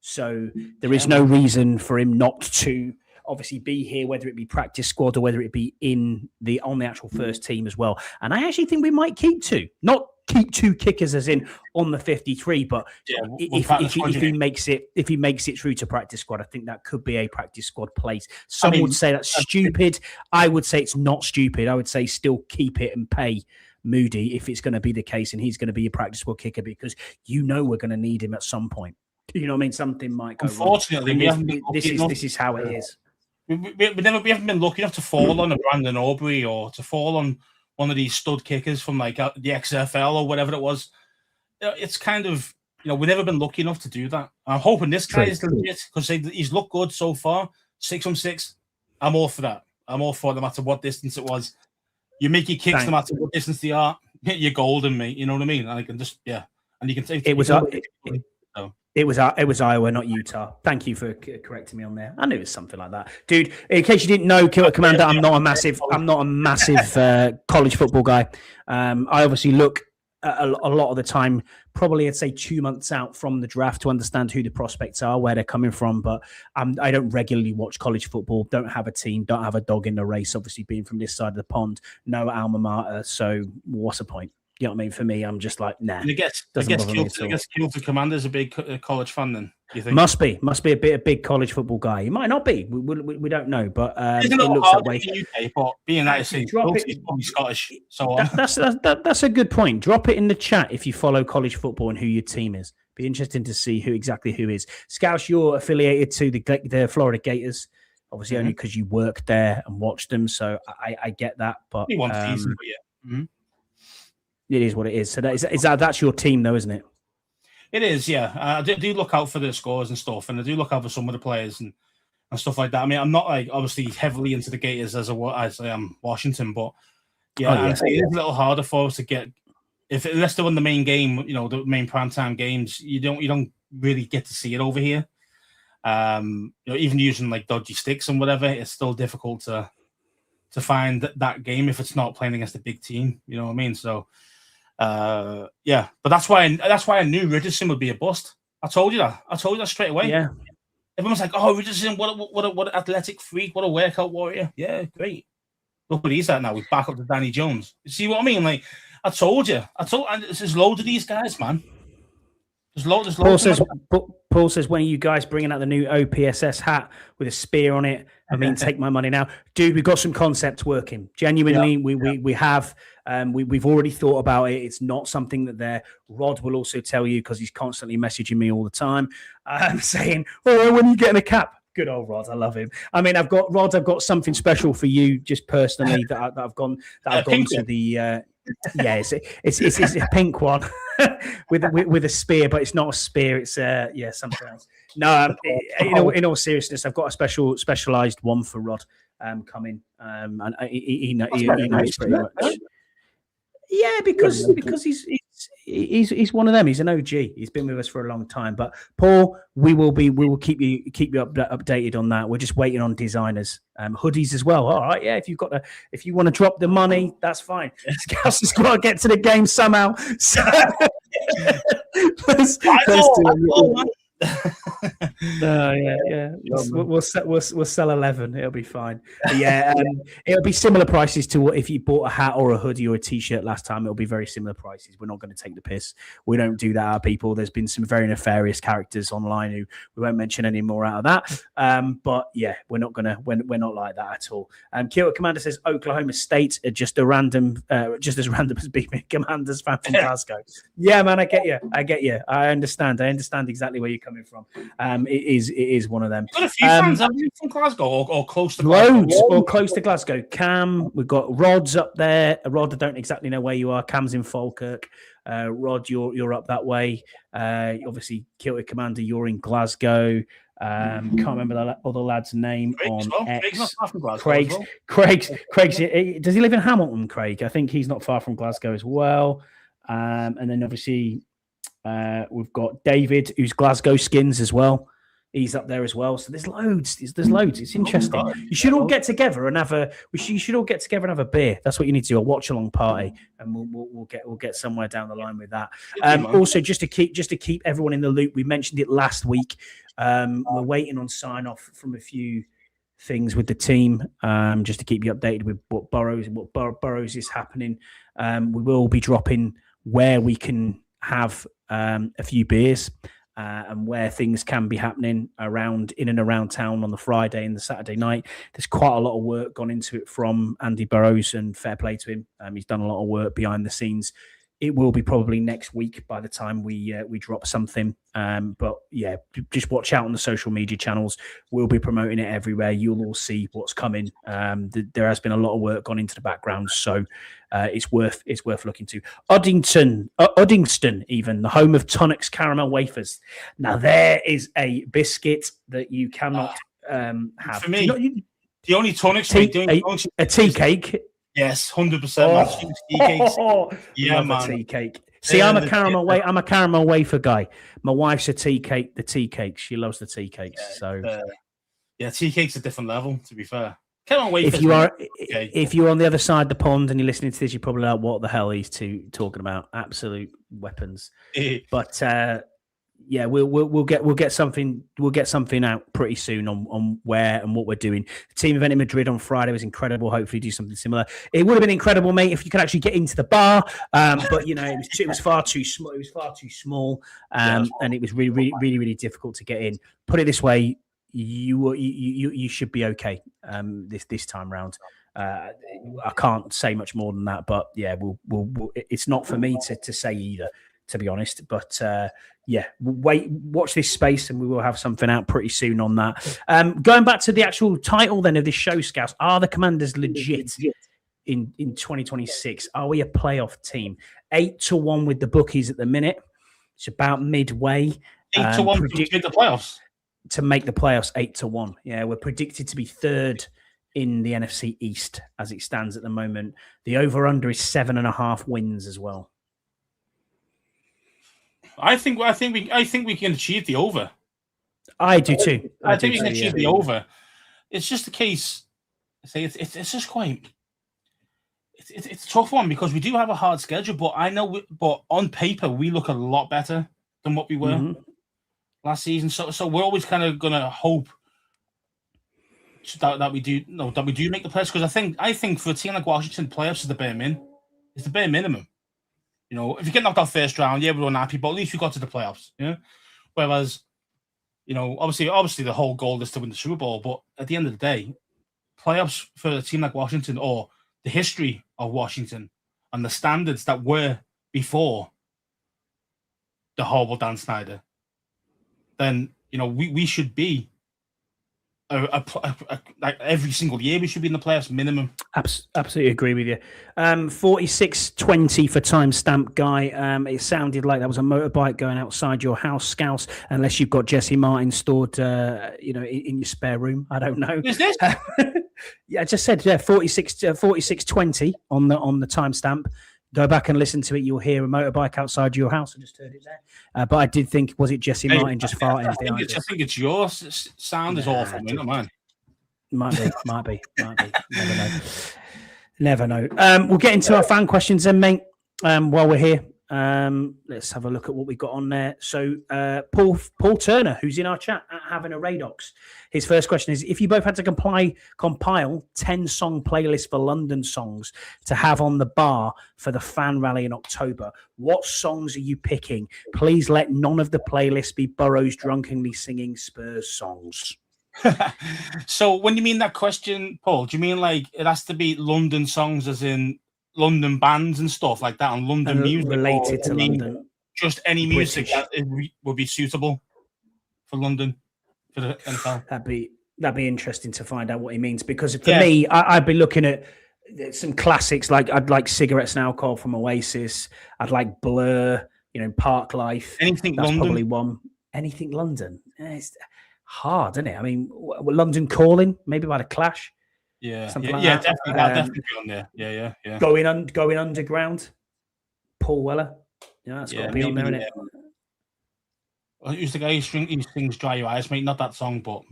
So there is no reason for him not to obviously be here, whether it be practice squad or whether it be on the actual first team as well. And I actually think we might keep 2. Not keep 2 kickers as in on the 53, but if he makes it through to practice squad, I think that could be a practice squad place. Some would say that's stupid. I would say it's not stupid. I would say still keep it and pay Moody if it's going to be the case and he's going to be a practice squad kicker because we're going to need him at some point. You know what I mean? Something might go wrong. Unfortunately, this is how it is. We haven't been lucky enough to fall on a Brandon Aubrey or to fall on one of these stud kickers from like the XFL or whatever it was. It's kind of, we've never been lucky enough to do that. I'm hoping this guy is legit because he's looked good so far. 6 from 6. I'm all for that. I'm all for it no matter what distance it was. You make your kicks no matter what distance they are. You're golden, mate. You know what I mean? And I can just, And you can take It was Iowa, not Utah. Thank you for correcting me on there. I knew it was something like that, dude. In case you didn't know, Killer Commander, I'm not a massive college football guy. I obviously look a lot of the time, probably I'd say 2 months out from the draft to understand who the prospects are, where they're coming from. But I don't regularly watch college football. Don't have a team. Don't have a dog in the race. Obviously, being from this side of the pond, no alma mater. So what's the point? You know what I mean? For me, I'm just like, nah. And it gets Doesn't bother me at all. Kilter Commander's a big college fan. Then you think Must be a big college football guy. He might not be. We don't know, but it's a it little looks hard that way. in the UK, but being that he's probably Scottish. So that's a good point. Drop it in the chat if you follow college football and who your team is. Be interesting to see who is. Scouse, you're affiliated to the Florida Gators, obviously only because you worked there and watched them. So I get that, but one season, but yeah. It is what it is. So that's your team, though, isn't it? It is, yeah. I do look out for the scores and stuff, and I do look out for some of the players and stuff like that. I mean, I'm not like obviously heavily into the Gators as I am Washington, but yeah, it's a little harder for us to get unless they're on the main game, the main primetime games. You don't really get to see it over here. Even using like dodgy sticks and whatever, it's still difficult to find that game if it's not playing against a big team. You know what I mean? So. But that's why I knew Richardson would be a bust. I told you that straight away. Yeah. Everyone's like, "Oh, Richardson, what an athletic freak, what a workout warrior." Yeah, great. Look what he's at now. We back up to Danny Jones. You see what I mean? Like I told you. And there's loads of these guys, man. There's loads. Paul says, when are you guys bringing out the new OPSS hat with a spear on it? I mean, take my money now, dude. We've got some concepts working. Genuinely, we have. We've already thought about it. It's not something that there. Rod will also tell you because he's constantly messaging me all the time, saying, "Oh, when are you getting a cap?" Good old Rod, I love him. I mean, I've got something special for you, just personally that I've gone to the. It's a pink one with a spear, but it's not a spear. It's something else. No, in all seriousness, I've got a specialized one for Rod coming, and he knows pretty much. Yeah, because he's one of them. He's an OG. He's been with us for a long time. But Paul, we will keep you updated on that. We're just waiting on designers, hoodies as well. All right, yeah. If you want to drop the money, that's fine. Scouse has got to get to the game somehow. So let's do it. We'll sell 11. It'll be fine. But yeah, it'll be similar prices to what if you bought a hat or a hoodie or a t-shirt last time. It'll be very similar prices. We're not going to take the piss. We don't do that, people. There's been some very nefarious characters online who we won't mention any more out of that. But yeah, we're not like that at all. Kyoto Commander says Oklahoma State are just as random as being Commanders fan from Glasgow. Yeah, man, I get you. I understand exactly where you're coming from. It is one of them. Got a few fans from Glasgow or close to Glasgow. Loads or close to Glasgow. Cam, we've got Rod's up there. Rod, I don't exactly know where you are. Cam's in Falkirk. Rod, you're up that way. Obviously, Kyoto Commander, you're in Glasgow. Can't remember the other lad's name on X. Craig's. Does he live in Hamilton, Craig? I think he's not far from Glasgow as well. And then obviously we've got David, who's Glasgow Skins as well. He's up there as well. So there's loads. It's interesting. You should all get together and have a beer. That's what you need to do. A watch along party, and we'll get somewhere down the line with that. Also, just to keep everyone in the loop, we mentioned it last week. We're waiting on sign off from a few things with the team, just to keep you updated with what Burrows is happening. We will be dropping where we can have a few beers. And where things can be happening in and around town on the Friday and the Saturday night. There's quite a lot of work gone into it from Andy Burrows, and fair play to him. He's done a lot of work behind the scenes. It will be probably next week by the time we drop something. But yeah, just watch out on the social media channels. We'll be promoting it everywhere. You'll all see what's coming. There has been a lot of work gone into the background, so it's worth looking to. Uddingston, even the home of Tonic's caramel wafers. Now there is a biscuit that you cannot have. For me, the only Tonic's a tea cake. Yes, 100%. Tea cakes. Yeah, man. Tea cake. See, I'm a caramel wafer guy. My wife's the tea cakes. She loves the tea cakes. Tea cakes a different level. To be fair, caramel wafers. If you're on the other side of the pond and you're listening to this, you're probably like, "What the hell are these two talking about?" Absolute weapons. But yeah, we'll get something out pretty soon on where and what we're doing. The team event in Madrid on Friday was incredible. Hopefully, do something similar. It would have been incredible, mate, if you could actually get into the bar. But it was far too small. It was far too small, and it was really difficult to get in. Put it this way, you should be okay this time round. I can't say much more than that, but yeah, we'll it's not for me to say either, to be honest. But watch this space, and we will have something out pretty soon on that. Going back to the actual title then of this show, Scouse, are the Commanders legit in 2026? Are we a playoff team? 8-1 with the bookies at the minute. It's about midway. 8-1 to make the playoffs. To make the playoffs, 8-1. Yeah, we're predicted to be third in the NFC East as it stands at the moment. The over/under is 7.5 wins as well. I think we can achieve the over. I do too. I think we can achieve the over. It's just the case. Say it's just quite. It's a tough one because we do have a hard schedule, but but on paper we look a lot better than what we were last season. So we're always kind of gonna hope that we do make the playoffs, because I think for a team like Washington, playoffs is the bare minimum. It's the bare minimum. If you get knocked out first round, yeah, we're unhappy, but at least we got to the playoffs. Yeah. Whereas, obviously the whole goal is to win the Super Bowl, but at the end of the day, playoffs for a team like Washington, or the history of Washington and the standards that were before the horrible Dan Snyder, then we should be like every single year we should be in the playoffs minimum. Absolutely agree with you. 46:20 for timestamp guy. It sounded like that was a motorbike going outside your house, Scouse, unless you've got Jesse Martin stored in your spare room. I don't know. Is this? Yeah, I just said 46:20 on the timestamp. Go back and listen to it. You'll hear a motorbike outside your house. I just heard it there. But I did think, was it Jesse Martin just farting? I think it's your sound is awful, not mine. Might be. Never know. We'll get into our fan questions then, mate, while we're here. Let's have a look at what we got on there. So Paul Turner, who's in our chat at Having a Radox, his first question is, if you both had to compile 10-song playlist for London songs to have on the bar for the fan rally in October, what songs are you picking? Please let none of the playlist be Burrows drunkenly singing Spurs songs. So when you mean that question, Paul, do you mean like it has to be London songs as in London bands and stuff like that, and London music related to London? Just any music that would be suitable for London for the NFL. That'd be interesting to find out what he means, because for me, I'd be looking at some classics. Like I'd like Cigarettes and Alcohol from Oasis. I'd like Blur. Park Life. Anything That's London? Probably one. Anything London. It's hard, isn't it? I mean, London Calling, maybe by the Clash. Yeah, something like that. Definitely, definitely on there. Yeah. Going Underground, Paul Weller. Yeah, that's got to be on there, isn't it? Who's the guy who sings "Dry Your Eyes," mate? Not that song, but.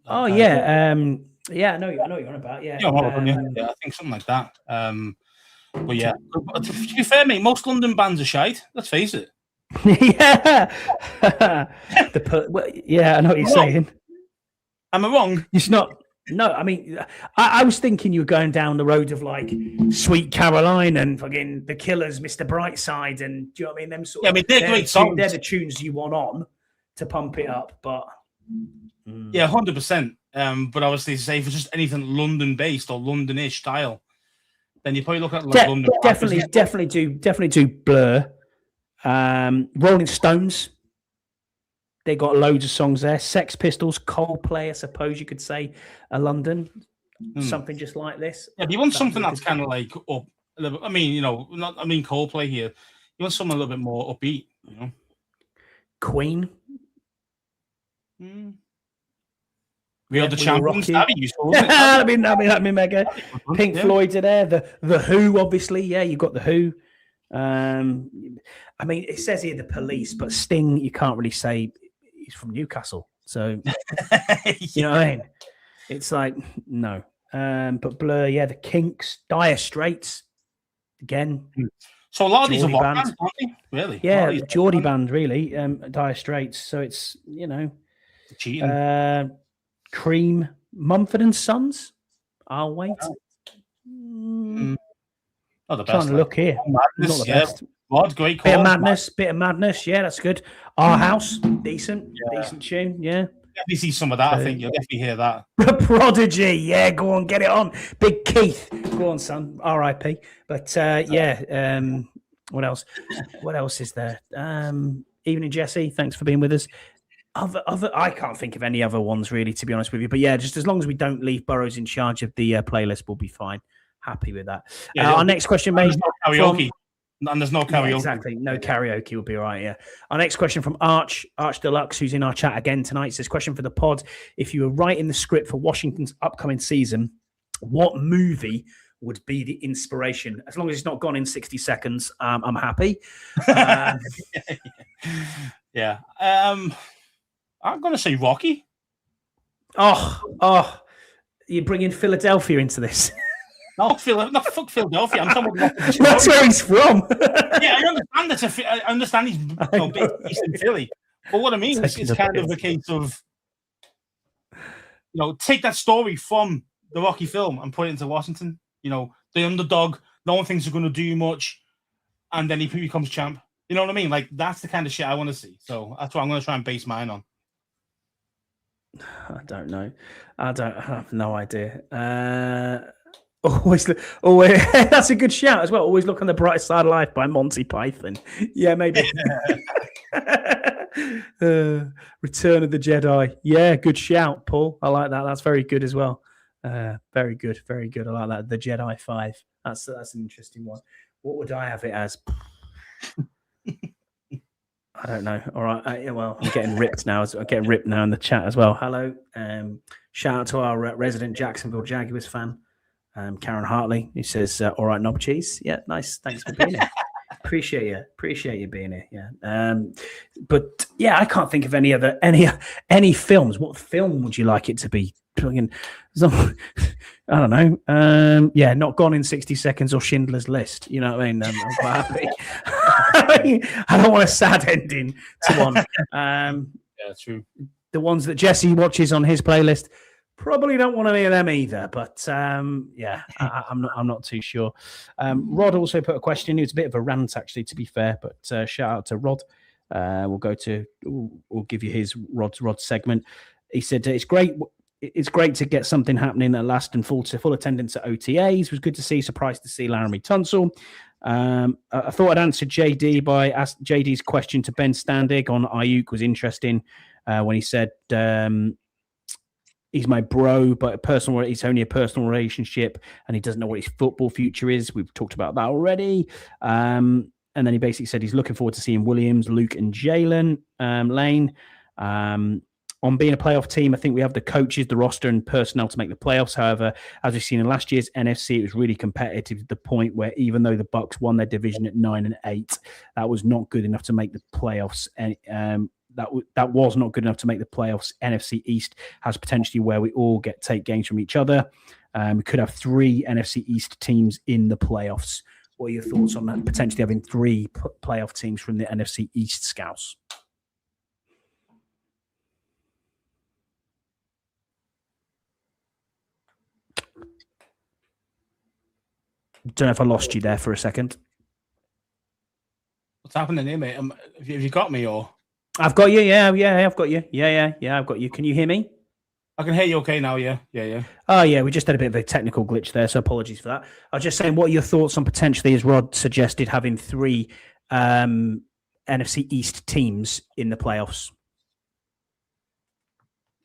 I know what you're on about. Yeah, I think something like that. But yeah, to be fair, mate, most London bands are shite. Let's face it. Yeah, I know what you're saying. Am I wrong? It's not. No, I mean, I was thinking you were going down the road of like Sweet Caroline and fucking The Killers, Mr. Brightside, and do you know what I mean? Them sort. Yeah, I mean they're great songs. They're the tunes you want on to pump it up, but yeah, 100%. But obviously, say for just anything London-based or London-ish style, then you probably look at like London. Definitely do Blur, Rolling Stones. They got loads of songs there. Sex Pistols, Coldplay, I suppose you could say, London. Something just like this. Yeah, but you want something that's kind of like up. I mean, Coldplay here. You want something a little bit more upbeat, Queen. We are the champions. That'd be useful. That'd be mega. Pink Floyd are there. The Who, obviously. Yeah, you've got the Who. I mean, it says here the Police, but Sting, you can't really say he's from Newcastle. So, you know what I mean? It's like, no. But Blur, yeah, the Kinks, Dire Straits, again. So a lot of these are Geordie rock band. bands, aren't they? Really? Yeah, Geordie band, really. Dire Straits. So it's, cheating. Cream, Mumford and Sons. I'll wait. Not the best. Trying to look here. Madness, Not the best. What great call. Bit of madness. Yeah, that's good. Our House, decent tune. Yeah. Definitely see some of that. I think you'll definitely hear that. Prodigy, yeah, go on, get it on. Big Keith, go on, son. R.I.P. But what else? What else is there? Evening, Jesse. Thanks for being with us. Other, I can't think of any other ones really, to be honest with you. But yeah, just as long as we don't leave Burrows in charge of the playlist, we'll be fine. Happy with that. Our next question, mate. Karaoke. And there's no karaoke. Yeah, exactly. No karaoke will be all right, yeah. Our next question from Arch Deluxe, who's in our chat again tonight, says, question for the pod. If you were writing the script for Washington's upcoming season, what movie would be the inspiration? As long as it's not gone in 60 seconds, I'm happy. Yeah. I'm going to say Rocky. Oh, you're bringing Philadelphia into this. No, fuck Philadelphia. I'm talking about that's where he's from. Yeah, I understand I understand he's based in Philly. But what I mean is kind of a case of, take that story from the Rocky film and put it into Washington. The underdog, no one thinks they're going to do much, and then he becomes champ. You know what I mean? Like, that's the kind of shit I want to see. So that's what I'm going to try and base mine on. I don't know. I have no idea. Always, that's a good shout as well. Always look on the bright side of life by Monty Python. Yeah, maybe. Return of the Jedi. Yeah, good shout, Paul. I like that. That's very good as well. Very good, very good. I like that. The Jedi 5. That's an interesting one. What would I have it as? I don't know. All right. I'm getting ripped now. I'm getting ripped now in the chat as well. Hello. Shout out to our resident Jacksonville Jaguars fan. Karen Hartley, who says, all right, knob cheese. Yeah, nice. Thanks for being here. Appreciate you being here. Yeah. But yeah, I can't think of any films. What film would you like it to be? I don't know. Yeah, not Gone in 60 Seconds or Schindler's List. You know what I mean? I'm quite happy. I don't want a sad ending to one. Yeah, true. The ones that Jesse watches on his playlist, probably don't want any of them either, but I'm not too sure. Rod also put a question. It's a bit of a rant, actually, to be fair, but shout out to Rod. We'll give you his Rod segment. He said it's great. It's great to get something happening at last and full attendance at OTAs. It was good to see. Surprised to see Laramie Tunsil. I thought I'd answer JD by asking JD's question to Ben Standig on Ayuk was interesting when he said. He's my bro, but it's only a personal relationship, and he doesn't know what his football future is. We've talked about that already. And then he basically said he's looking forward to seeing Williams, Luke, and Jalen Lane. On being a playoff team, I think we have the coaches, the roster, and personnel to make the playoffs. However, as we've seen in last year's NFC, it was really competitive to the point where even though the Bucs won their division at 9-8, that was not good enough to make the playoffs. And that was not good enough to make the playoffs. NFC East has potentially where we all take games from each other. We could have 3 NFC East teams in the playoffs. What are your thoughts on that? Potentially having 3 playoff teams from the NFC East, Scouse? Don't know if I lost you there for a second. What's happening here, mate? Have you got me or? I've got you. Yeah, I've got you. Yeah, I've got you. Can you hear me? I can hear you okay now, yeah. Oh, yeah, we just had a bit of a technical glitch there, so apologies for that. I was just saying, what are your thoughts on potentially, as Rod suggested, having 3 NFC East teams in the playoffs?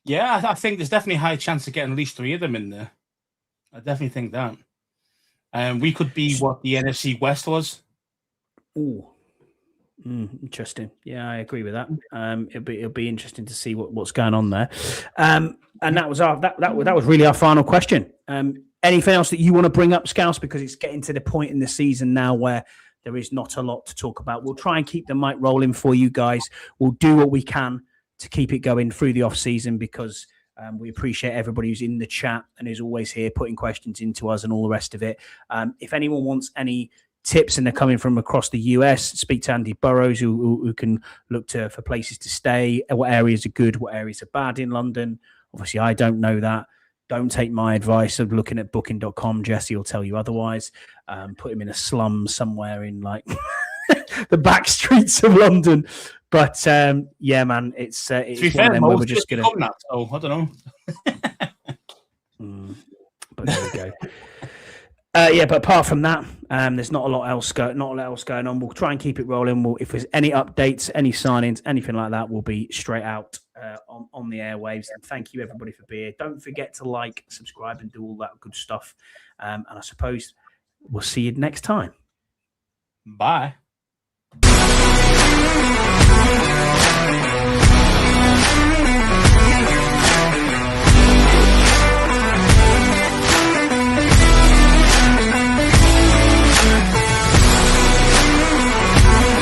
Yeah, I think there's definitely a high chance of getting at least 3 of them in there. I definitely think that. We could be what the NFC West was. Ooh. Interesting. Yeah, I agree with that. It'll be interesting to see what's going on there. And that was that was really our final question. Anything else that you want to bring up, Scouse? Because it's getting to the point in the season now where there is not a lot to talk about. We'll try and keep the mic rolling for you guys. We'll do what we can to keep it going through the off season because we appreciate everybody who's in the chat and is always here putting questions into us and all the rest of it. If anyone wants any tips and they're coming from across the US, speak to Andy Burrows, who can look for places to stay, what areas are good, what areas are bad in London. Obviously, I don't know that. Don't take my advice of looking at booking.com. Jesse will tell you otherwise. Put him in a slum somewhere in like the back streets of London. But yeah, man, it's To be one fair, of them where we're most just just going to. that, so I don't know. But there we go. Yeah, but apart from that, there's not a lot else going on. We'll try and keep it rolling. If there's any updates, any signings, anything like that, we'll be straight out on the airwaves. And thank you everybody for being here. Don't forget to like, subscribe, and do all that good stuff. And I suppose we'll see you next time. Bye.